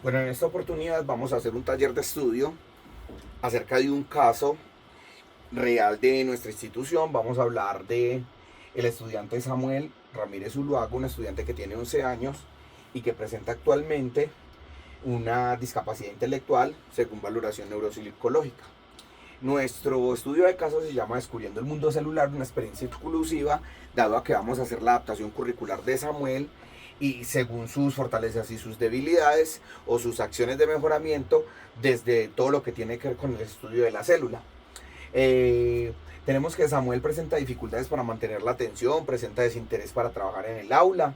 Bueno, en esta oportunidad vamos a hacer un taller de estudio acerca de un caso real de nuestra institución. Vamos a hablar de el estudiante Samuel Ramírez Zuluaga, un estudiante que tiene 11 años y que presenta actualmente una discapacidad intelectual según valoración neuropsicológica. Nuestro estudio de caso se llama Descubriendo el mundo celular, una experiencia exclusiva, dado a que vamos a hacer la adaptación curricular de Samuel y según sus fortalezas y sus debilidades o sus acciones de mejoramiento desde todo lo que tiene que ver con el estudio de la célula. Eh, Tenemos que Samuel presenta dificultades para mantener la atención, presenta desinterés para trabajar en el aula,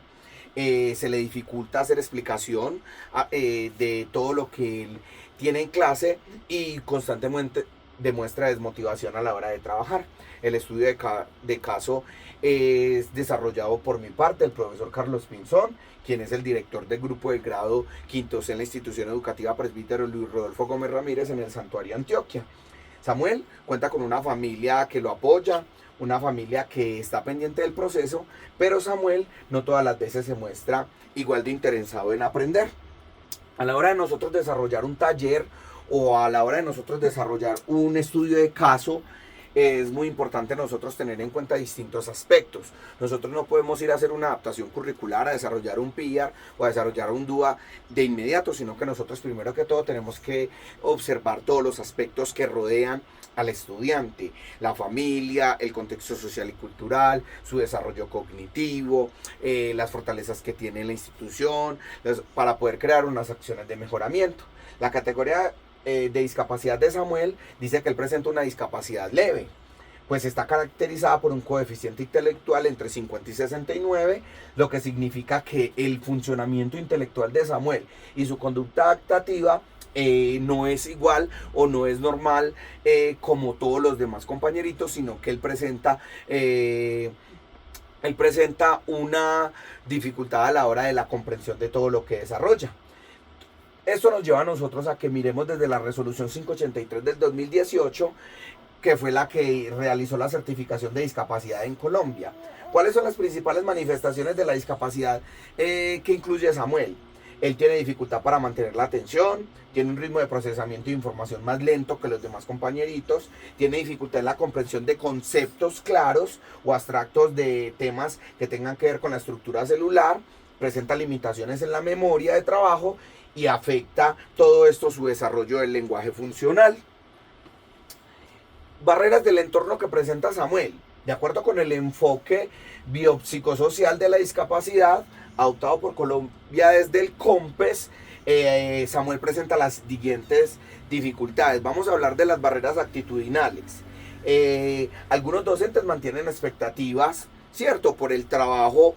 se le dificulta hacer explicación de todo lo que él tiene en clase y constantemente demuestra desmotivación a la hora de trabajar. El estudio de caso es desarrollado por mi parte, el profesor Carlos Pinzón, quien es el director del grupo de grado quinto C en la institución educativa Presbítero Luis Rodolfo Gómez Ramírez en el Santuario Antioquia. Samuel cuenta con una familia que lo apoya, una familia que está pendiente del proceso, pero Samuel no todas las veces se muestra igual de interesado en aprender. A la hora de nosotros desarrollar un taller o a la hora de nosotros desarrollar un estudio de caso, es muy importante nosotros tener en cuenta distintos aspectos. Nosotros no podemos ir a hacer una adaptación curricular, a desarrollar un PIAR o a desarrollar un DUA de inmediato, sino que nosotros primero que todo tenemos que observar todos los aspectos que rodean al estudiante, la familia, el contexto social y cultural, su desarrollo cognitivo, las fortalezas que tiene la institución, para poder crear unas acciones de mejoramiento. La categoría de discapacidad de Samuel dice que él presenta una discapacidad leve, pues está caracterizada por un coeficiente intelectual entre 50 y 69, lo que significa que el funcionamiento intelectual de Samuel y su conducta adaptativa no es igual o no es normal como todos los demás compañeritos, sino que él presenta una dificultad a la hora de la comprensión de todo lo que desarrolla. Esto nos lleva a nosotros a que miremos desde la resolución 583 del 2018, que fue la que realizó la certificación de discapacidad en Colombia. ¿Cuáles son las principales manifestaciones de la discapacidad que incluye Samuel? Él tiene dificultad para mantener la atención, tiene un ritmo de procesamiento de información más lento que los demás compañeritos, tiene dificultad en la comprensión de conceptos claros o abstractos de temas que tengan que ver con la estructura celular, presenta limitaciones en la memoria de trabajo y afecta todo esto su desarrollo del lenguaje funcional. Barreras del entorno que presenta Samuel. De acuerdo con el enfoque biopsicosocial de la discapacidad, adoptado por Colombia desde el COMPES, Samuel presenta las siguientes dificultades. Vamos a hablar de las barreras actitudinales. Algunos docentes mantienen expectativas, ¿cierto?, por el trabajo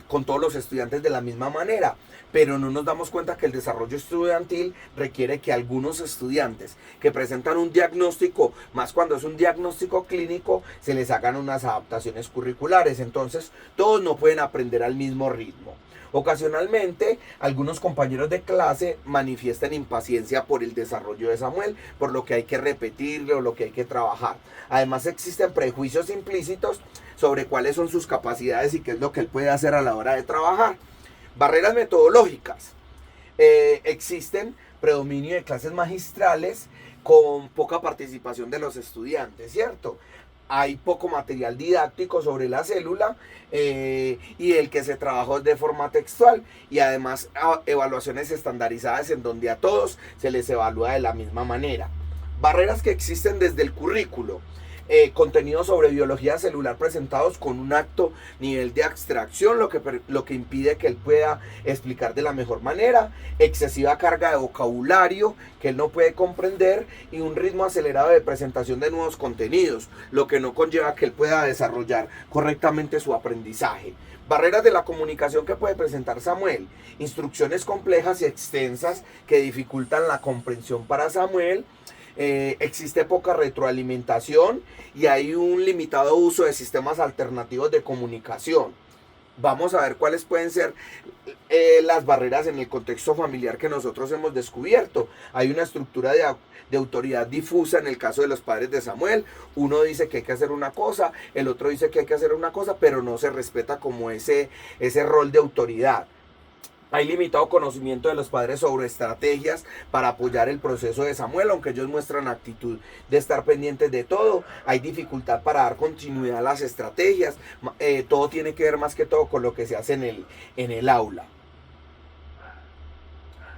con todos los estudiantes de la misma manera, pero no nos damos cuenta que el desarrollo estudiantil requiere que algunos estudiantes que presentan un diagnóstico, más cuando es un diagnóstico clínico, se les hagan unas adaptaciones curriculares. Entonces, todos no pueden aprender al mismo ritmo. Ocasionalmente, algunos compañeros de clase manifiestan impaciencia por el desarrollo de Samuel, por lo que hay que repetirle o lo que hay que trabajar. Además, existen prejuicios implícitos sobre cuáles son sus capacidades y qué es lo que él puede hacer a la hora de trabajar. Barreras metodológicas. Existen predominio de clases magistrales con poca participación de los estudiantes, ¿cierto? Hay poco material didáctico sobre la célula y el que se trabajó de forma textual y además evaluaciones estandarizadas en donde a todos se les evalúa de la misma manera. Barreras que existen desde el currículo. Contenidos sobre biología celular presentados con un alto nivel de abstracción, lo que impide que él pueda explicar de la mejor manera, excesiva carga de vocabulario que él no puede comprender y un ritmo acelerado de presentación de nuevos contenidos, lo que no conlleva que él pueda desarrollar correctamente su aprendizaje. Barreras de la comunicación que puede presentar Samuel. Instrucciones complejas y extensas que dificultan la comprensión para Samuel. Existe poca retroalimentación y hay un limitado uso de sistemas alternativos de comunicación. Vamos a ver cuáles pueden ser las barreras en el contexto familiar que nosotros hemos descubierto. Hay una estructura de autoridad difusa en el caso de los padres de Samuel. Uno dice que hay que hacer una cosa, el otro dice que hay que hacer una cosa, pero no se respeta como ese rol de autoridad. Hay limitado conocimiento de los padres sobre estrategias para apoyar el proceso de Samuel, aunque ellos muestran actitud de estar pendientes de todo. Hay dificultad para dar continuidad a las estrategias. Todo tiene que ver más que todo con lo que se hace en el aula.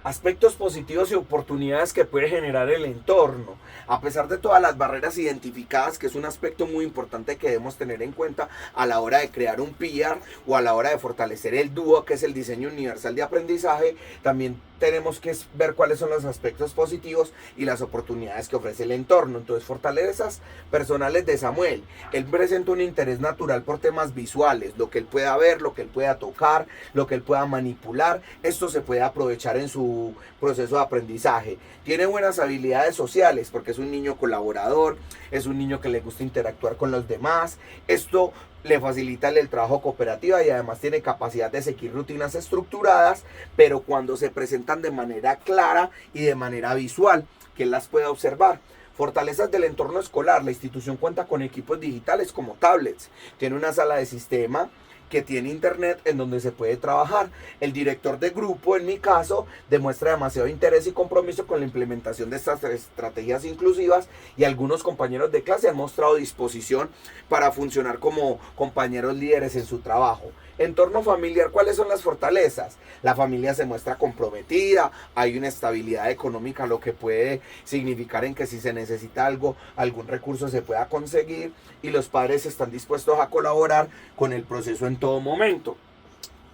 Aspectos positivos y oportunidades que puede generar el entorno. A pesar de todas las barreras identificadas, que es un aspecto muy importante que debemos tener en cuenta a la hora de crear un PIAR o a la hora de fortalecer el DUA, que es el diseño universal de aprendizaje, también tenemos que ver cuáles son los aspectos positivos y las oportunidades que ofrece el entorno. Entonces, fortalezas personales de Samuel. Él presenta un interés natural por temas visuales, lo que él pueda ver, lo que él pueda tocar, lo que él pueda manipular. Esto se puede aprovechar en su proceso de aprendizaje. Tiene buenas habilidades sociales porque es un niño colaborador, es un niño que le gusta interactuar con los demás. Esto le facilita el trabajo cooperativo y además tiene capacidad de seguir rutinas estructuradas, pero cuando se presentan de manera clara y de manera visual, que él las pueda observar. Fortalezas del entorno escolar. La institución cuenta con equipos digitales como tablets. Tiene una sala de sistema que tiene internet en donde se puede trabajar. El director de grupo, en mi caso, demuestra demasiado interés y compromiso con la implementación de estas estrategias inclusivas, y algunos compañeros de clase han mostrado disposición para funcionar como compañeros líderes en su trabajo. Entorno familiar. ¿Cuáles son las fortalezas? La familia se muestra comprometida, hay una estabilidad económica, lo que puede significar en que si se necesita algo, algún recurso se pueda conseguir, y los padres están dispuestos a colaborar con el proceso en todo momento.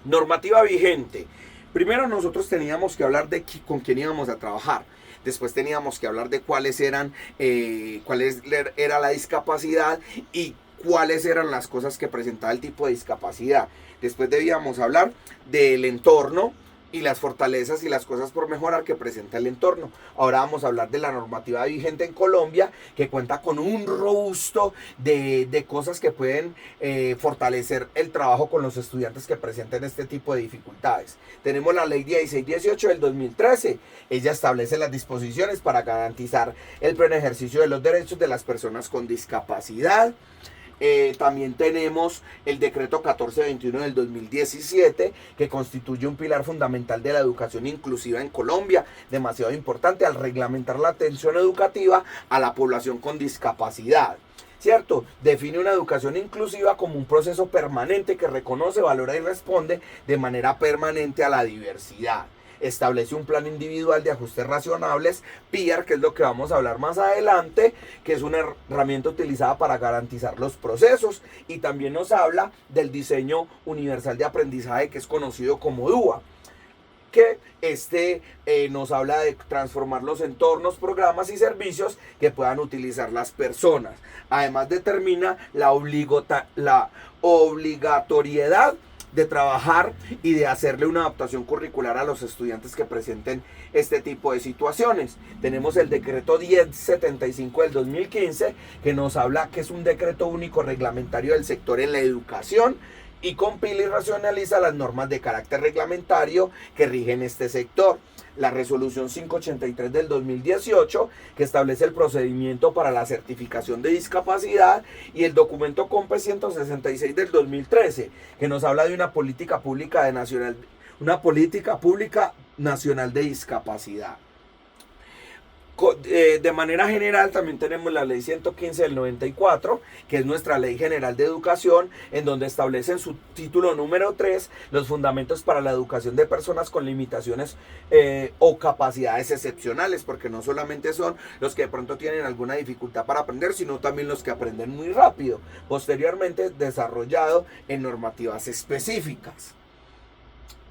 Normativa vigente. Primero nosotros teníamos que hablar de con quién íbamos a trabajar. Después teníamos que hablar de cuál era la discapacidad y cuáles eran las cosas que presentaba el tipo de discapacidad. Después debíamos hablar del entorno y las fortalezas y las cosas por mejorar que presenta el entorno. Ahora vamos a hablar de la normativa vigente en Colombia, que cuenta con un robusto de cosas que pueden fortalecer el trabajo con los estudiantes que presenten este tipo de dificultades. Tenemos la ley 1618 del 2013. Ella establece las disposiciones para garantizar el pleno ejercicio de los derechos de las personas con discapacidad. También tenemos el decreto 1421 del 2017, que constituye un pilar fundamental de la educación inclusiva en Colombia, demasiado importante al reglamentar la atención educativa a la población con discapacidad. ¿Cierto? Define una educación inclusiva como un proceso permanente que reconoce, valora y responde de manera permanente a la diversidad. Establece un plan individual de ajustes razonables, PIAR, que es lo que vamos a hablar más adelante, que es una herramienta utilizada para garantizar los procesos, y también nos habla del diseño universal de aprendizaje, que es conocido como DUA, que nos habla de transformar los entornos, programas y servicios que puedan utilizar las personas. Además determina la obligatoriedad de trabajar y de hacerle una adaptación curricular a los estudiantes que presenten este tipo de situaciones. Tenemos el decreto 1075 del 2015, que nos habla que es un decreto único reglamentario del sector en la educación, y compila y racionaliza las normas de carácter reglamentario que rigen este sector. La resolución 583 del 2018, que establece el procedimiento para la certificación de discapacidad, y el documento COMPE 166 del 2013, que nos habla de una política pública nacional de discapacidad. De manera general también tenemos la ley 115 del 94, que es nuestra ley general de educación, en donde establece en su título número 3 los fundamentos para la educación de personas con limitaciones o capacidades excepcionales, porque no solamente son los que de pronto tienen alguna dificultad para aprender, sino también los que aprenden muy rápido, posteriormente desarrollado en normativas específicas.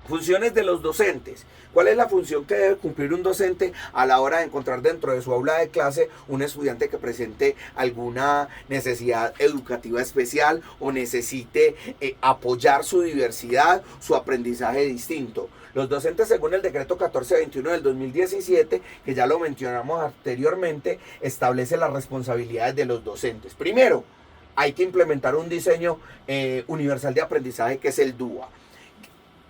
Funciones de los docentes. ¿Cuál es la función que debe cumplir un docente a la hora de encontrar dentro de su aula de clase un estudiante que presente alguna necesidad educativa especial o necesite apoyar su diversidad, su aprendizaje distinto? Los docentes, según el decreto 1421 del 2017, que ya lo mencionamos anteriormente, establece las responsabilidades de los docentes. Primero, hay que implementar un diseño universal de aprendizaje, que es el DUA.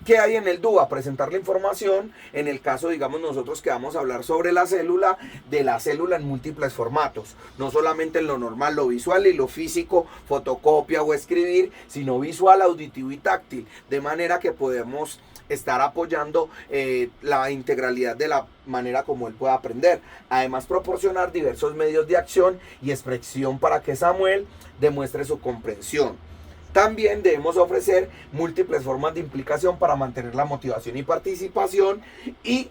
¿Qué hay en el DUA? Presentar la información, en el caso, digamos, nosotros que vamos a hablar sobre la célula, de la célula en múltiples formatos, no solamente en lo normal, lo visual y lo físico, fotocopia o escribir, sino visual, auditivo y táctil, de manera que podemos estar apoyando la integralidad de la manera como él pueda aprender. Además, proporcionar diversos medios de acción y expresión para que Samuel demuestre su comprensión. También debemos ofrecer múltiples formas de implicación para mantener la motivación y participación y,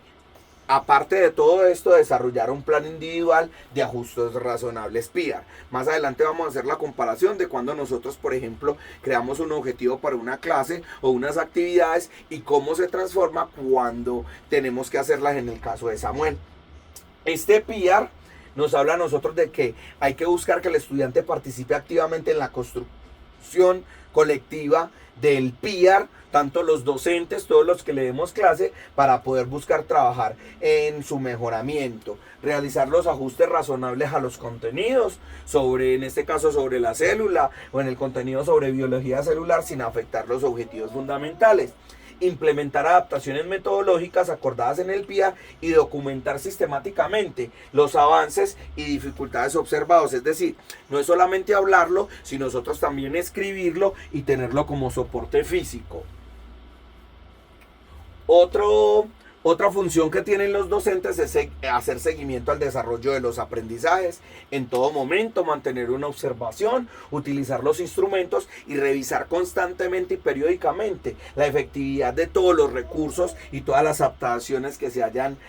aparte de todo esto, desarrollar un plan individual de ajustes razonables PIAR. Más adelante vamos a hacer la comparación de cuando nosotros, por ejemplo, creamos un objetivo para una clase o unas actividades y cómo se transforma cuando tenemos que hacerlas en el caso de Samuel. Este PIAR nos habla a nosotros de que hay que buscar que el estudiante participe activamente en la construcción colectiva del PIAR, tanto los docentes, todos los que le demos clase, para poder buscar trabajar en su mejoramiento, realizar los ajustes razonables a los contenidos, en este caso sobre la célula o en el contenido sobre biología celular sin afectar los objetivos fundamentales. Implementar adaptaciones metodológicas acordadas en el PIAR y documentar sistemáticamente los avances y dificultades observados. Es decir, no es solamente hablarlo, sino nosotros también escribirlo y tenerlo como soporte físico. Otra función que tienen los docentes es hacer seguimiento al desarrollo de los aprendizajes en todo momento, mantener una observación, utilizar los instrumentos y revisar constantemente y periódicamente la efectividad de todos los recursos y todas las adaptaciones que se hayan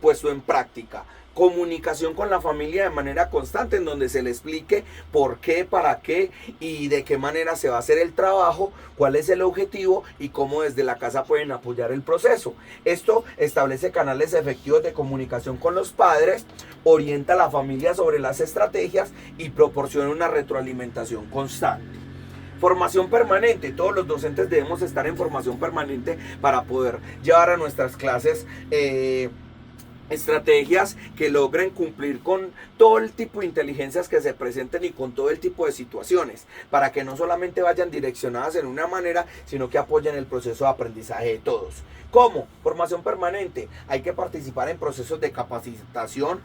puesto en práctica. Comunicación con la familia de manera constante, en donde se le explique por qué, para qué y de qué manera se va a hacer el trabajo, cuál es el objetivo y cómo desde la casa pueden apoyar el proceso. Esto establece canales efectivos de comunicación con los padres, orienta a la familia sobre las estrategias y proporciona una retroalimentación constante. Formación permanente. Todos los docentes debemos estar en formación permanente para poder llevar a nuestras clases estrategias que logren cumplir con todo el tipo de inteligencias que se presenten y con todo el tipo de situaciones, para que no solamente vayan direccionadas en una manera, sino que apoyen el proceso de aprendizaje de todos. ¿Cómo? Formación permanente. Hay que participar en procesos de capacitación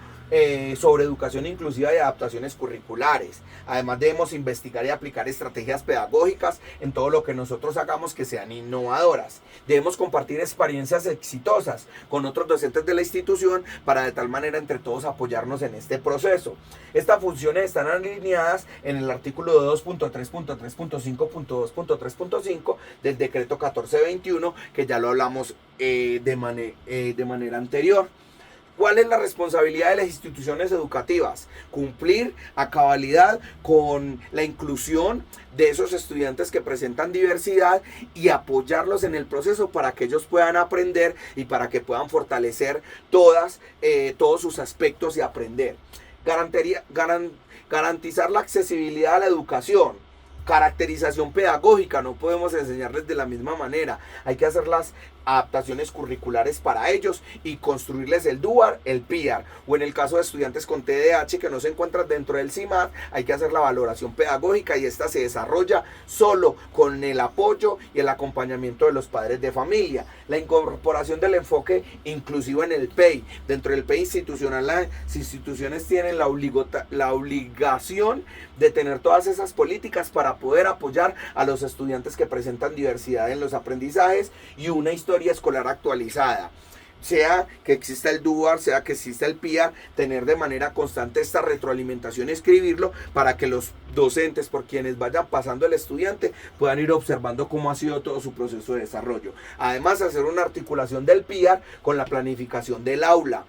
sobre educación inclusiva y adaptaciones curriculares. Además, debemos investigar y aplicar estrategias pedagógicas en todo lo que nosotros hagamos que sean innovadoras. Debemos compartir experiencias exitosas con otros docentes de la institución para de tal manera entre todos apoyarnos en este proceso. Estas funciones están alineadas en el artículo 2.3.3.5.2.3.5 del decreto 1421, que ya lo hablamos de manera anterior. ¿Cuál es la responsabilidad de las instituciones educativas? Cumplir a cabalidad con la inclusión de esos estudiantes que presentan diversidad y apoyarlos en el proceso para que ellos puedan aprender y para que puedan fortalecer todos sus aspectos y aprender. Garantizar la accesibilidad a la educación. Caracterización pedagógica, no podemos enseñarles de la misma manera, hay que hacer las adaptaciones curriculares para ellos y construirles el DUAR, el PIAR, o en el caso de estudiantes con TDAH que no se encuentran dentro del CIMAD, hay que hacer la valoración pedagógica y esta se desarrolla solo con el apoyo y el acompañamiento de los padres de familia. La incorporación del enfoque inclusivo en el PEI. Dentro del PEI institucional, las instituciones tienen la obligación de tener todas esas políticas para poder apoyar a los estudiantes que presentan diversidad en los aprendizajes y una historia escolar actualizada. Sea que exista el DUAR, sea que exista el PIAR, tener de manera constante esta retroalimentación, escribirlo para que los docentes, por quienes vayan pasando el estudiante, puedan ir observando cómo ha sido todo su proceso de desarrollo. Además, hacer una articulación del PIAR con la planificación del aula.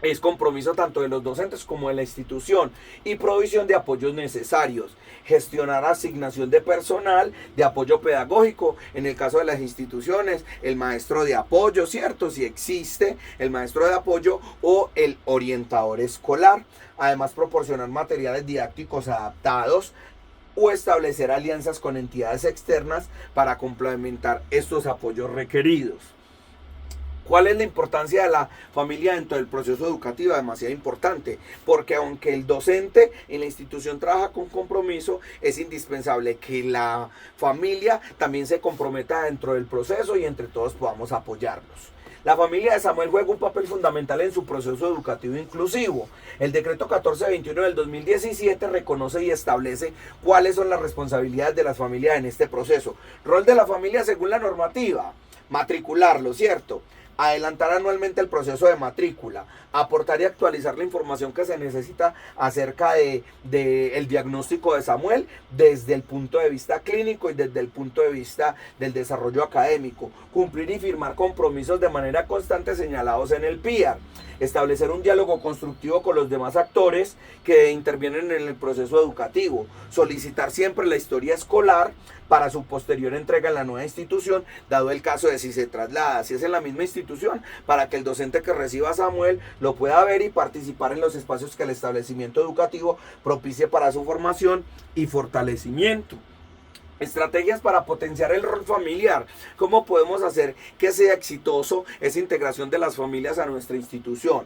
Es compromiso tanto de los docentes como de la institución y provisión de apoyos necesarios. Gestionar asignación de personal de apoyo pedagógico. En el caso de las instituciones, el maestro de apoyo, ¿cierto? Si existe el maestro de apoyo o el orientador escolar. Además, proporcionar materiales didácticos adaptados o establecer alianzas con entidades externas para complementar estos apoyos requeridos. ¿Cuál es la importancia de la familia dentro del proceso educativo? Demasiado importante, porque aunque el docente en la institución trabaja con compromiso, es indispensable que la familia también se comprometa dentro del proceso y entre todos podamos apoyarlos. La familia de Samuel juega un papel fundamental en su proceso educativo inclusivo. El decreto 1421 del 2017 reconoce y establece cuáles son las responsabilidades de las familias en este proceso. Rol de la familia según la normativa: matricularlo, ¿cierto? Adelantar anualmente el proceso de matrícula, aportar y actualizar la información que se necesita acerca el diagnóstico de Samuel desde el punto de vista clínico y desde el punto de vista del desarrollo académico, cumplir y firmar compromisos de manera constante señalados en el PIAR, establecer un diálogo constructivo con los demás actores que intervienen en el proceso educativo, solicitar siempre la historia escolar para su posterior entrega en la nueva institución, dado el caso de si se traslada, si es en la misma institución, para que el docente que reciba a Samuel lo pueda ver y participar en los espacios que el establecimiento educativo propicie para su formación y fortalecimiento. Estrategias para potenciar el rol familiar. ¿Cómo podemos hacer que sea exitoso esa integración de las familias a nuestra institución?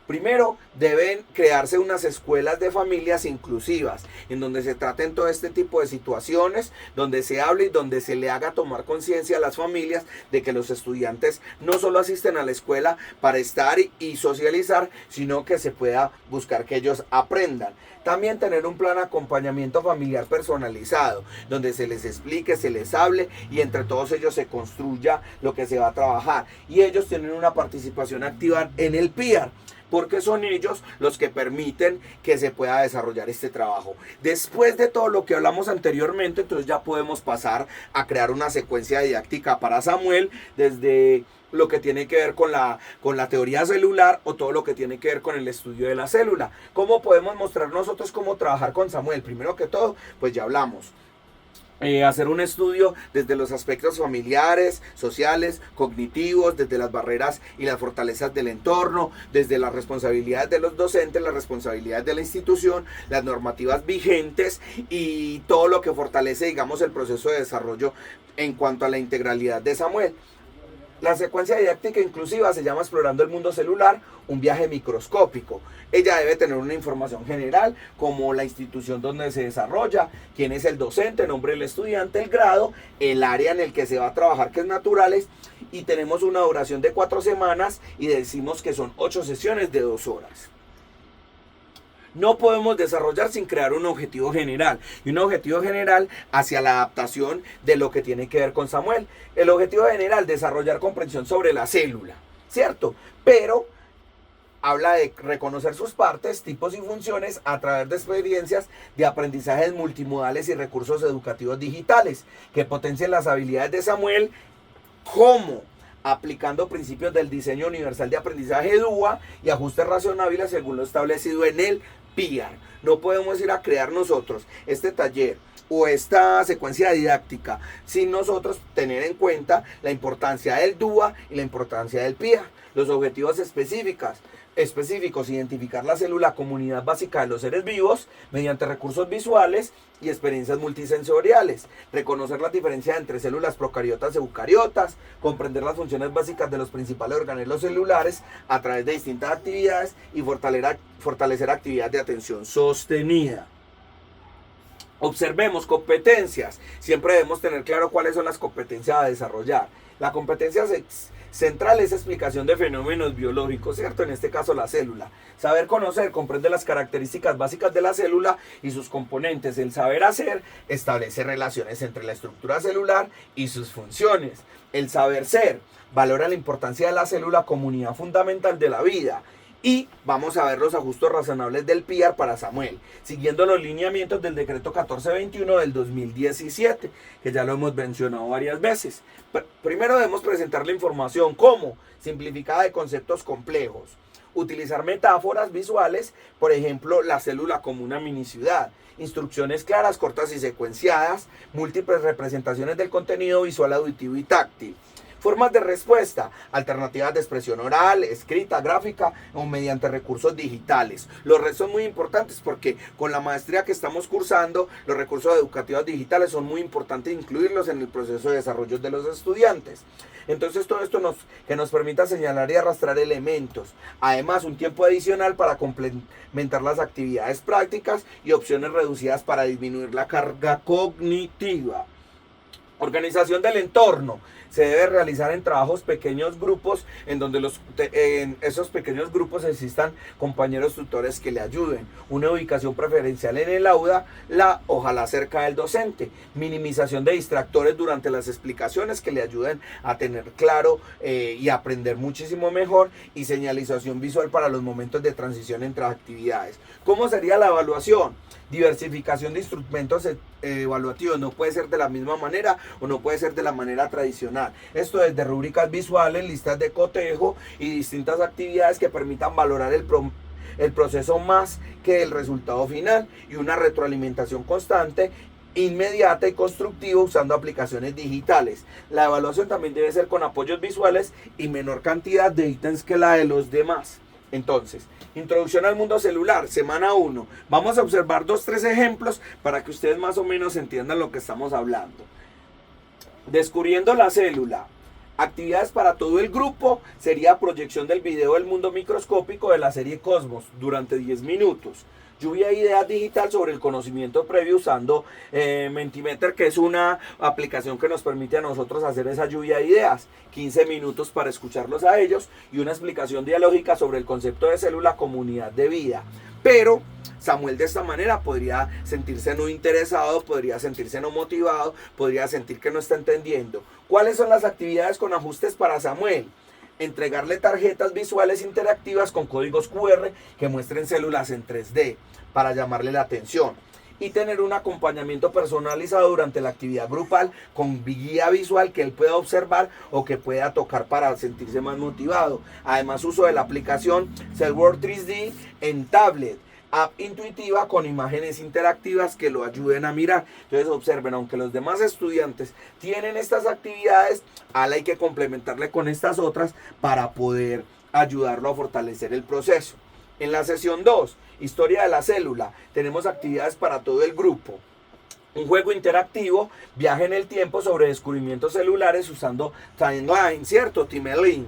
Primero, deben crearse unas escuelas de familias inclusivas, en donde se traten todo este tipo de situaciones, donde se hable y donde se le haga tomar conciencia a las familias de que los estudiantes no solo asisten a la escuela para estar y socializar, sino que se pueda buscar que ellos aprendan. También tener un plan de acompañamiento familiar personalizado, donde se les explique, se les hable y entre todos ellos se construya lo que se va a trabajar. Y ellos tienen una participación activa en el PIAR, porque son ellos los que permiten que se pueda desarrollar este trabajo. Después de todo lo que hablamos anteriormente, entonces ya podemos pasar a crear una secuencia didáctica para Samuel, desde lo que tiene que ver con la teoría celular o todo lo que tiene que ver con el estudio de la célula. ¿Cómo podemos mostrar nosotros cómo trabajar con Samuel? Primero que todo, pues ya hablamos. Hacer un estudio desde los aspectos familiares, sociales, cognitivos, desde las barreras y las fortalezas del entorno, desde las responsabilidades de los docentes, las responsabilidades de la institución, las normativas vigentes y todo lo que fortalece, digamos, el proceso de desarrollo en cuanto a la integralidad de Samuel. La secuencia didáctica inclusiva se llama Explorando el Mundo Celular, un viaje microscópico. Ella debe tener una información general, como la institución donde se desarrolla, quién es el docente, el nombre del estudiante, el grado, el área en el que se va a trabajar, que es naturales, y tenemos una duración de 4 semanas y decimos que son 8 sesiones de 2 horas. No podemos desarrollar sin crear un objetivo general. Y un objetivo general hacia la adaptación de lo que tiene que ver con Samuel. El objetivo general, desarrollar comprensión sobre la célula, ¿cierto? Pero habla de reconocer sus partes, tipos y funciones a través de experiencias de aprendizajes multimodales y recursos educativos digitales que potencien las habilidades de Samuel. ¿Cómo? Aplicando principios del diseño universal de aprendizaje DUA y ajustes razonables según lo establecido en el PIAR. No podemos ir a crear nosotros este taller o esta secuencia didáctica sin nosotros tener en cuenta la importancia del DUA y la importancia del PIAR. Los objetivos específicos, identificar la célula comunidad básica de los seres vivos mediante recursos visuales y experiencias multisensoriales, reconocer la diferencia entre células procariotas y eucariotas, comprender las funciones básicas de los principales organelos celulares a través de distintas actividades y fortalecer actividades de atención sostenida. Observemos competencias. Siempre debemos tener claro cuáles son las competencias a desarrollar. La competencia central es explicación de fenómenos biológicos, ¿cierto? En este caso la célula. Saber conocer, comprender las características básicas de la célula y sus componentes. El saber hacer establece relaciones entre la estructura celular y sus funciones. El saber ser valora la importancia de la célula como unidad fundamental de la vida. Y vamos a ver los ajustes razonables del PIAR para Samuel, siguiendo los lineamientos del decreto 1421 del 2017, que ya lo hemos mencionado varias veces. Primero debemos presentar la información como simplificada de conceptos complejos, utilizar metáforas visuales, por ejemplo, la célula como una mini ciudad, instrucciones claras, cortas y secuenciadas, múltiples representaciones del contenido visual, auditivo y táctil. Formas de respuesta, alternativas de expresión oral, escrita, gráfica o mediante recursos digitales. Los retos son muy importantes porque con la maestría que estamos cursando, los recursos educativos digitales son muy importantes incluirlos en el proceso de desarrollo de los estudiantes. Entonces todo esto que nos permita señalar y arrastrar elementos. Además, un tiempo adicional para complementar las actividades prácticas y opciones reducidas para disminuir la carga cognitiva. Organización del entorno. Se debe realizar en trabajos pequeños grupos en donde en esos pequeños grupos existan compañeros tutores que le ayuden. Una ubicación preferencial en el aula, ojalá cerca del docente. Minimización de distractores durante las explicaciones que le ayuden a tener claro y aprender muchísimo mejor. Y señalización visual para los momentos de transición entre actividades. ¿Cómo sería la evaluación? Diversificación de instrumentos evaluativos. No puede ser de la misma manera o no puede ser de la manera tradicional. Esto desde rúbricas visuales, listas de cotejo y distintas actividades que permitan valorar el proceso más que el resultado final, y una retroalimentación constante, inmediata y constructiva usando aplicaciones digitales. La evaluación también debe ser con apoyos visuales y menor cantidad de ítems que la de los demás. Entonces, introducción al mundo celular, semana 1. Vamos a observar 2-3 ejemplos para que ustedes más o menos entiendan lo que estamos hablando. Descubriendo la célula. Actividades para todo el grupo sería proyección del video del mundo microscópico de la serie Cosmos durante 10 minutos. Lluvia de ideas digital sobre el conocimiento previo usando Mentimeter, que es una aplicación que nos permite a nosotros hacer esa lluvia de ideas. 15 minutos para escucharlos a ellos y una explicación dialógica sobre el concepto de célula como unidad de vida. Pero Samuel de esta manera podría sentirse no interesado, podría sentirse no motivado, podría sentir que no está entendiendo. ¿Cuáles son las actividades con ajustes para Samuel? Entregarle tarjetas visuales interactivas con códigos QR que muestren células en 3D para llamarle la atención, y tener un acompañamiento personalizado durante la actividad grupal con guía visual que él pueda observar o que pueda tocar para sentirse más motivado. Además, uso de la aplicación Cellworld 3D en tablet, app intuitiva con imágenes interactivas que lo ayuden a mirar. Entonces observen, aunque los demás estudiantes tienen estas actividades, hay que complementarle con estas otras para poder ayudarlo a fortalecer el proceso. En la sesión 2, historia de la célula, tenemos actividades para todo el grupo. Un juego interactivo, viaje en el tiempo sobre descubrimientos celulares usando Timeline, ¿cierto? Timeline.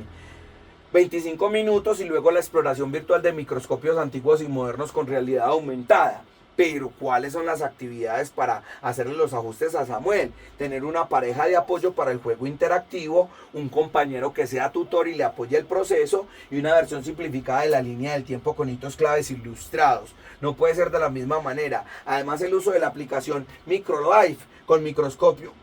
25 minutos y luego la exploración virtual de microscopios antiguos y modernos con realidad aumentada. Pero ¿cuáles son las actividades para hacerle los ajustes a Samuel? Tener una pareja de apoyo para el juego interactivo, un compañero que sea tutor y le apoye el proceso, y una versión simplificada de la línea del tiempo con hitos claves ilustrados. No puede ser de la misma manera. Además, el uso de la aplicación MicroLife con microscopio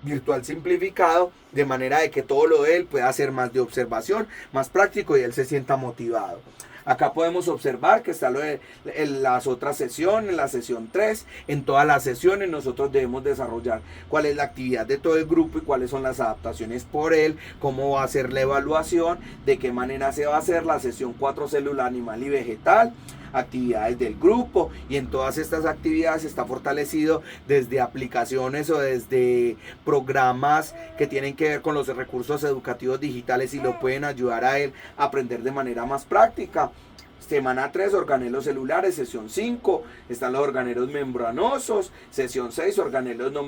virtual simplificado, de manera de que todo lo de él pueda ser más de observación, más práctico y él se sienta motivado. Acá podemos observar que está lo de las otras sesiones, la sesión 3. En todas las sesiones nosotros debemos desarrollar cuál es la actividad de todo el grupo y cuáles son las adaptaciones por él, cómo va a ser la evaluación, de qué manera se va a hacer la sesión 4, célula animal y vegetal, actividades del grupo, y en todas estas actividades está fortalecido desde aplicaciones o desde programas que tienen que ver con los recursos educativos digitales y lo pueden ayudar a él a aprender de manera más práctica. Semana 3, organelos celulares. Sesión 5, están los organelos membranosos. Sesión 6, organelos no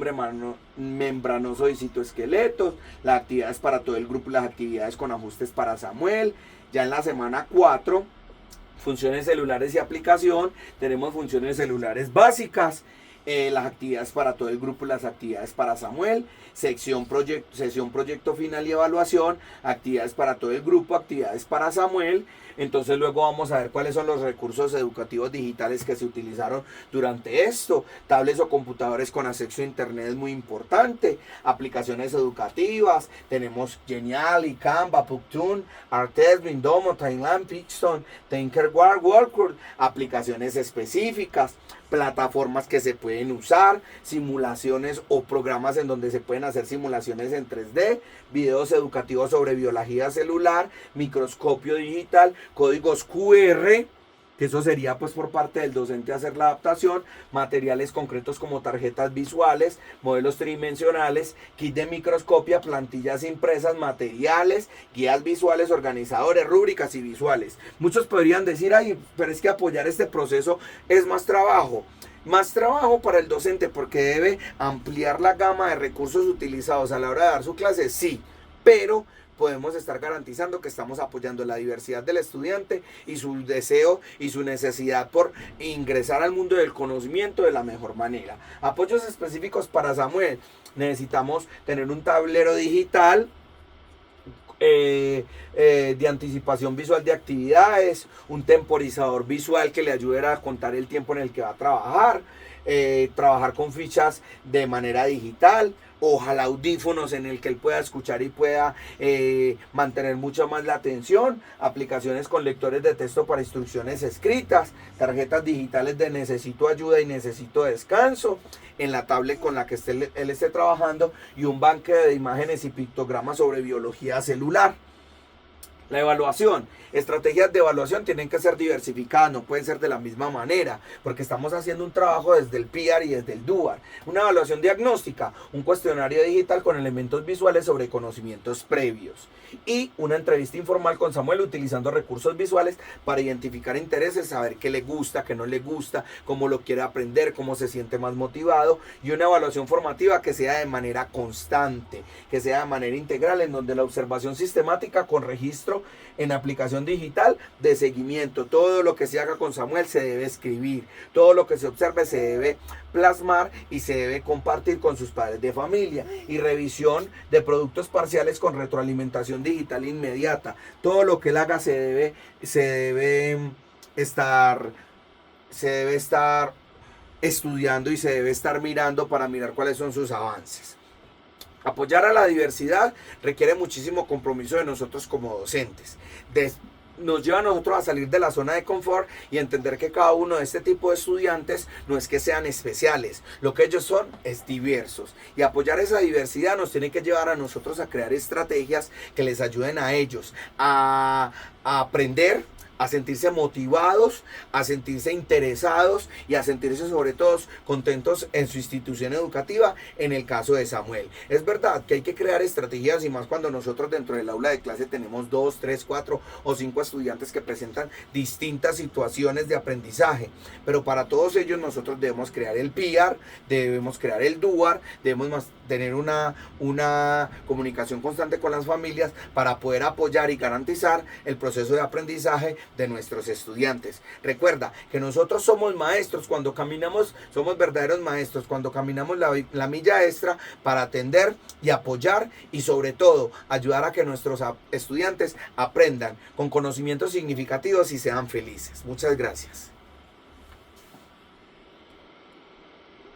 membranosos y citoesqueletos. Las actividades para todo el grupo, las actividades con ajustes para Samuel. Ya en la semana 4, funciones celulares y aplicación, tenemos funciones celulares básicas, las actividades para todo el grupo, las actividades para Samuel, sesión proyecto final y evaluación, actividades para todo el grupo, actividades para Samuel. Entonces luego vamos a ver cuáles son los recursos educativos digitales que se utilizaron durante esto. Tablets o computadores con acceso a internet es muy importante. Aplicaciones educativas, tenemos Genially, Canva, Pugtoon, Artest, Windomo, Timeline, Pixton, Tinkercad, Workcode. Aplicaciones específicas, plataformas que se pueden usar, simulaciones o programas en donde se pueden hacer simulaciones en 3D, videos educativos sobre biología celular, microscopio digital, códigos QR, que eso sería pues por parte del docente hacer la adaptación, materiales concretos como tarjetas visuales, modelos tridimensionales, kit de microscopia, plantillas impresas, materiales, guías visuales, organizadores, rúbricas y visuales. Muchos podrían decir, ay, pero es que apoyar este proceso es más trabajo. Más trabajo para el docente porque debe ampliar la gama de recursos utilizados a la hora de dar su clase, sí, pero podemos estar garantizando que estamos apoyando la diversidad del estudiante y su deseo y su necesidad por ingresar al mundo del conocimiento de la mejor manera. Apoyos específicos para Samuel. Necesitamos tener un tablero digital de anticipación visual de actividades, un temporizador visual que le ayude a contar el tiempo en el que va a trabajar, trabajar con fichas de manera digital, ojalá audífonos en el que él pueda escuchar y pueda mantener mucho más la atención, aplicaciones con lectores de texto para instrucciones escritas, tarjetas digitales de necesito ayuda y necesito descanso, en la tablet con la que él esté trabajando y un banco de imágenes y pictogramas sobre biología celular. La evaluación. Estrategias de evaluación tienen que ser diversificadas, no pueden ser de la misma manera, porque estamos haciendo un trabajo desde el PIAR y desde el DUAR. Una evaluación diagnóstica, un cuestionario digital con elementos visuales sobre conocimientos previos. Y una entrevista informal con Samuel utilizando recursos visuales para identificar intereses, saber qué le gusta, qué no le gusta, cómo lo quiere aprender, cómo se siente más motivado. Y una evaluación formativa que sea de manera constante, que sea de manera integral, en donde la observación sistemática con registro en aplicación digital de seguimiento. Todo lo que se haga con Samuel se debe escribir, todo lo que se observe se debe plasmar y se debe compartir con sus padres de familia. Y revisión de productos parciales con retroalimentación digital inmediata. Todo lo que él haga se debe estar estudiando y se debe estar mirando para mirar cuáles son sus avances. Apoyar a la diversidad requiere muchísimo compromiso de nosotros como docentes. Nos lleva a nosotros a salir de la zona de confort y entender que cada uno de este tipo de estudiantes no es que sean especiales, lo que ellos son es diversos. Y apoyar esa diversidad nos tiene que llevar a nosotros a crear estrategias que les ayuden a ellos a aprender, a sentirse motivados, a sentirse interesados y a sentirse sobre todo contentos en su institución educativa, en el caso de Samuel. Es verdad que hay que crear estrategias y más cuando nosotros dentro del aula de clase tenemos 2, 3, 4 o 5 estudiantes que presentan distintas situaciones de aprendizaje, pero para todos ellos nosotros debemos crear el PIAR, debemos crear el DUAR, debemos tener una comunicación constante con las familias para poder apoyar y garantizar el proceso de aprendizaje de nuestros estudiantes. Recuerda que nosotros somos maestros cuando caminamos, somos verdaderos maestros cuando caminamos la milla extra para atender y apoyar y sobre todo ayudar a que nuestros estudiantes aprendan con conocimientos significativos y sean felices. Muchas gracias.